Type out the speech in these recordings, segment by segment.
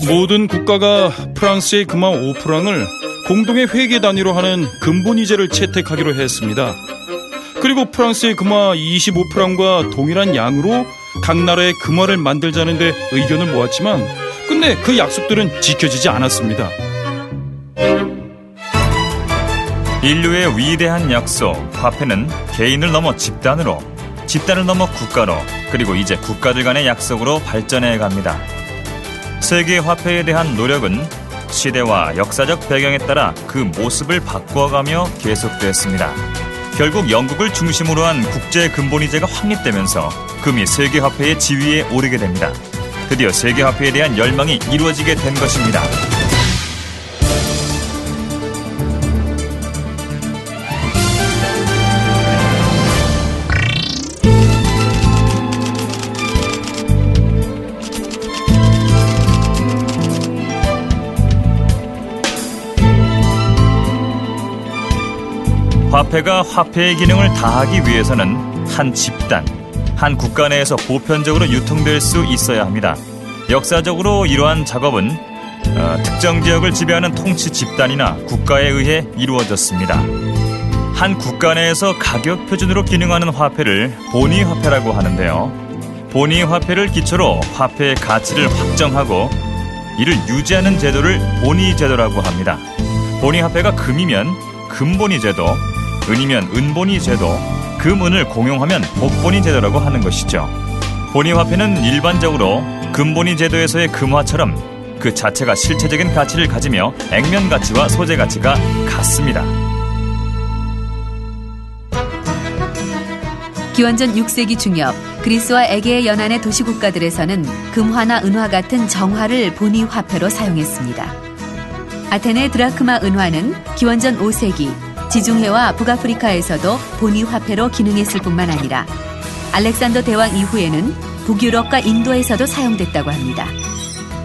모든 국가가 프랑스의 금화 5프랑을 공동의 회계 단위로 하는 근본이제를 채택하기로 했습니다. 그리고 프랑스의 금화 25프랑과 동일한 양으로 각 나라의 금화를 만들자는 데 의견을 모았지만 근데 그 약속들은 지켜지지 않았습니다. 인류의 위대한 약속, 화폐는 개인을 넘어 집단으로, 집단을 넘어 국가로, 그리고 이제 국가들 간의 약속으로 발전해 갑니다. 세계 화폐에 대한 노력은 시대와 역사적 배경에 따라 그 모습을 바꿔가며 계속됐습니다. 결국 영국을 중심으로 한 국제 근본이제가 확립되면서 금이 세계 화폐의 지위에 오르게 됩니다. 드디어 세계 화폐에 대한 열망이 이루어지게 된 것입니다. 화폐가 화폐의 기능을 다하기 위해서는 한 집단, 한 국가 내에서 보편적으로 유통될 수 있어야 합니다. 역사적으로 이러한 작업은 특정 지역을 지배하는 통치 집단이나 국가에 의해 이루어졌습니다. 한 국가 내에서 가격 표준으로 기능하는 화폐를 본위 화폐라고 하는데요. 본위 화폐를 기초로 화폐의 가치를 확정하고 이를 유지하는 제도를 본위 제도라고 합니다. 본위 화폐가 금이면 금본위 제도, 은이면 은본위 제도, 금은을 공용하면 복본위 제도라고 하는 것이죠. 본위 화폐는 일반적으로 금본위 제도에서의 금화처럼 그 자체가 실체적인 가치를 가지며 액면 가치와 소재 가치가 같습니다. 기원전 6세기 중엽 그리스와 에게의 연안의 도시국가들에서는 금화나 은화 같은 정화를 본위 화폐로 사용했습니다. 아테네 드라크마 은화는 기원전 5세기 지중해와 북아프리카에서도 본위 화폐로 기능했을 뿐만 아니라 알렉산더 대왕 이후에는 북유럽과 인도에서도 사용됐다고 합니다.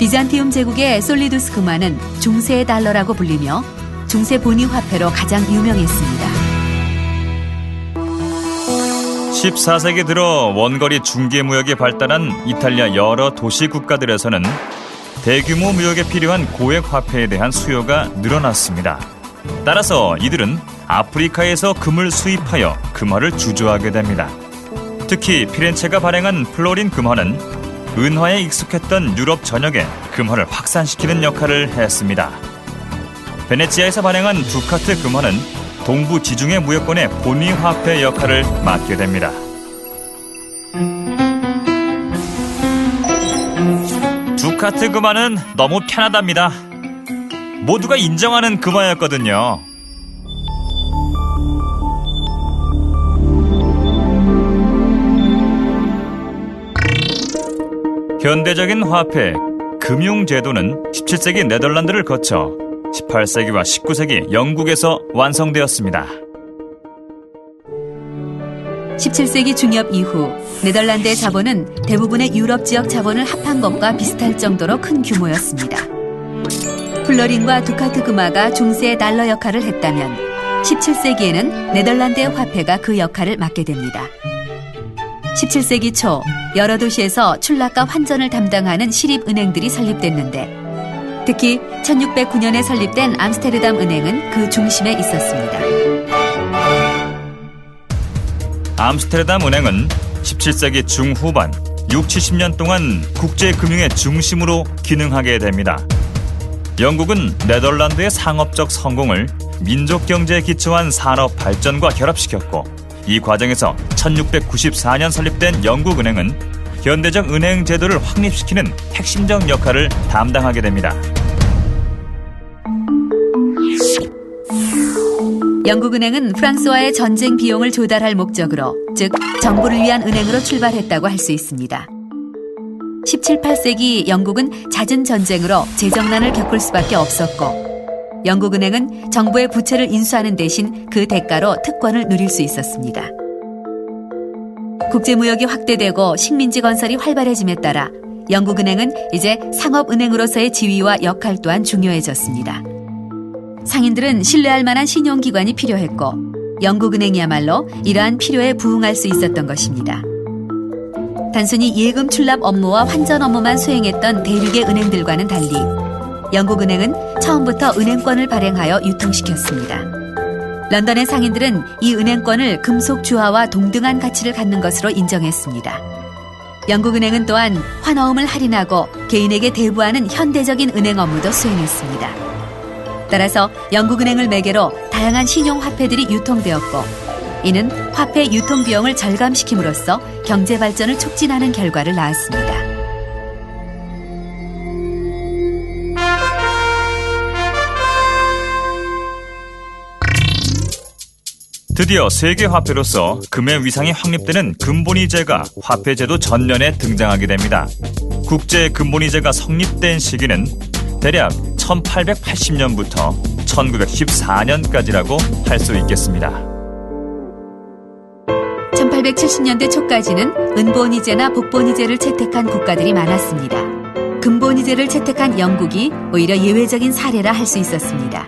비잔티움 제국의 솔리두스 금화는 중세 달러라고 불리며 중세 본위 화폐로 가장 유명했습니다. 14세기 들어 원거리 중개 무역이 발달한 이탈리아 여러 도시 국가들에서는 대규모 무역에 필요한 고액 화폐에 대한 수요가 늘어났습니다. 따라서 이들은 아프리카에서 금을 수입하여 금화를 주조하게 됩니다. 특히 피렌체가 발행한 플로린 금화는 은화에 익숙했던 유럽 전역에 금화를 확산시키는 역할을 했습니다. 베네치아에서 발행한 두카트 금화는 동부 지중해 무역권의 본위 화폐 역할을 맡게 됩니다. 두카트 금화는 너무 편하답니다. 모두가 인정하는 금화였거든요. 현대적인 화폐, 금융제도는 17세기 네덜란드를 거쳐 18세기와 19세기 영국에서 완성되었습니다. 17세기 중엽 이후 네덜란드의 자본은 대부분의 유럽 지역 자본을 합한 것과 비슷할 정도로 큰 규모였습니다. 플로린과 두카트 금화가 중세 달러 역할을 했다면 17세기에는 네덜란드의 화폐가 그 역할을 맡게 됩니다. 17세기 초 여러 도시에서 출납과 환전을 담당하는 시립은행들이 설립됐는데 특히 1609년에 설립된 암스테르담 은행은 그 중심에 있었습니다. 암스테르담 은행은 17세기 중후반 60-70년 동안 국제금융의 중심으로 기능하게 됩니다. 영국은 네덜란드의 상업적 성공을 민족 경제에 기초한 산업 발전과 결합시켰고 이 과정에서 1694년 설립된 영국은행은 현대적 은행 제도를 확립시키는 핵심적 역할을 담당하게 됩니다. 영국은행은 프랑스와의 전쟁 비용을 조달할 목적으로, 즉 정부를 위한 은행으로 출발했다고 할 수 있습니다. 17, 18세기 영국은 잦은 전쟁으로 재정난을 겪을 수밖에 없었고 영국은행은 정부의 부채를 인수하는 대신 그 대가로 특권을 누릴 수 있었습니다. 국제무역이 확대되고 식민지 건설이 활발해짐에 따라 영국은행은 이제 상업은행으로서의 지위와 역할 또한 중요해졌습니다. 상인들은 신뢰할 만한 신용기관이 필요했고 영국은행이야말로 이러한 필요에 부응할 수 있었던 것입니다. 단순히 예금 출납 업무와 환전 업무만 수행했던 대륙의 은행들과는 달리 영국은행은 처음부터 은행권을 발행하여 유통시켰습니다. 런던의 상인들은 이 은행권을 금속 주화와 동등한 가치를 갖는 것으로 인정했습니다. 영국은행은 또한 환어음을 할인하고 개인에게 대부하는 현대적인 은행 업무도 수행했습니다. 따라서 영국은행을 매개로 다양한 신용화폐들이 유통되었고 이는 화폐 유통 비용을 절감시킴으로써 경제 발전을 촉진하는 결과를 낳았습니다. 드디어 세계 화폐로서 금의 위상이 확립되는 금본위제가 화폐제도 전년에 등장하게 됩니다. 국제 금본위제가 성립된 시기는 대략 1880년부터 1914년까지라고 할 수 있겠습니다. 1870년대 초까지는 은본위제나 복본위제를 채택한 국가들이 많았습니다. 금본위제를 채택한 영국이 오히려 예외적인 사례라 할 수 있었습니다.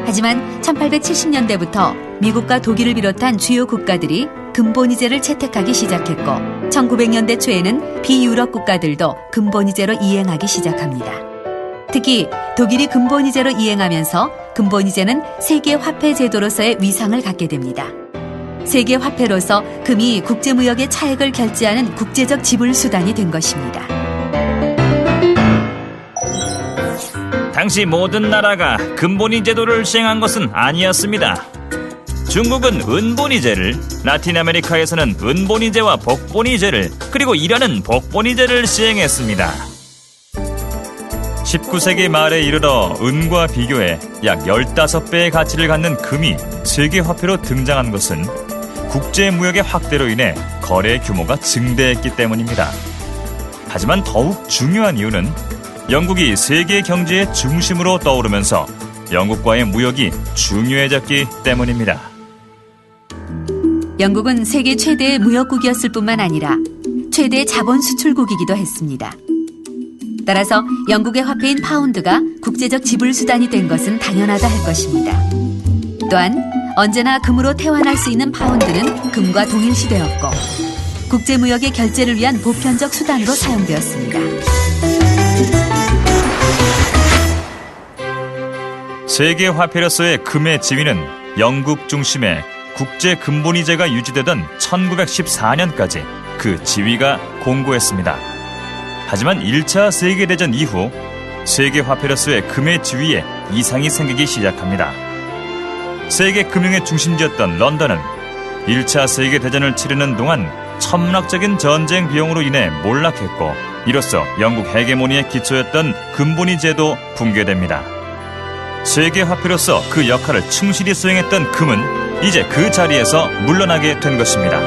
하지만 1870년대부터 미국과 독일을 비롯한 주요 국가들이 금본위제를 채택하기 시작했고 1900년대 초에는 비유럽 국가들도 금본위제로 이행하기 시작합니다. 특히 독일이 금본위제로 이행하면서 금본위제는 세계 화폐 제도로서의 위상을 갖게 됩니다. 세계 화폐로서 금이 국제무역의 차액을 결제하는 국제적 지불 수단이 된 것입니다. 당시 모든 나라가 금본위 제도를 시행한 것은 아니었습니다. 중국은 은본위제를, 라틴 아메리카에서는 은본위제와 복본위제를, 그리고 이란은 복본위제를 시행했습니다. 19세기 말에 이르러 은과 비교해 약 15배의 가치를 갖는 금이 세계화폐로 등장한 것은 국제무역의 확대로 인해 거래 규모가 증대했기 때문입니다. 하지만 더욱 중요한 이유는 영국이 세계 경제의 중심으로 떠오르면서 영국과의 무역이 중요해졌기 때문입니다. 영국은 세계 최대의 무역국이었을 뿐만 아니라 최대의 자본 수출국이기도 했습니다. 따라서 영국의 화폐인 파운드가 국제적 지불 수단이 된 것은 당연하다 할 것입니다. 또한 언제나 금으로 태환할 수 있는 파운드는 금과 동일시되었고 국제무역의 결제를 위한 보편적 수단으로 사용되었습니다. 세계 화폐로서의 금의 지위는 영국 중심의 국제 금본위제가 유지되던 1914년까지 그 지위가 공고했습니다. 하지만 1차 세계대전 이후 세계 화폐로서의 금의 지위에 이상이 생기기 시작합니다. 세계 금융의 중심지였던 런던은 1차 세계대전을 치르는 동안 천문학적인 전쟁 비용으로 인해 몰락했고 이로써 영국 헤게모니의 기초였던 금본위제도 붕괴됩니다. 세계 화폐로서 그 역할을 충실히 수행했던 금은 이제 그 자리에서 물러나게 된 것입니다.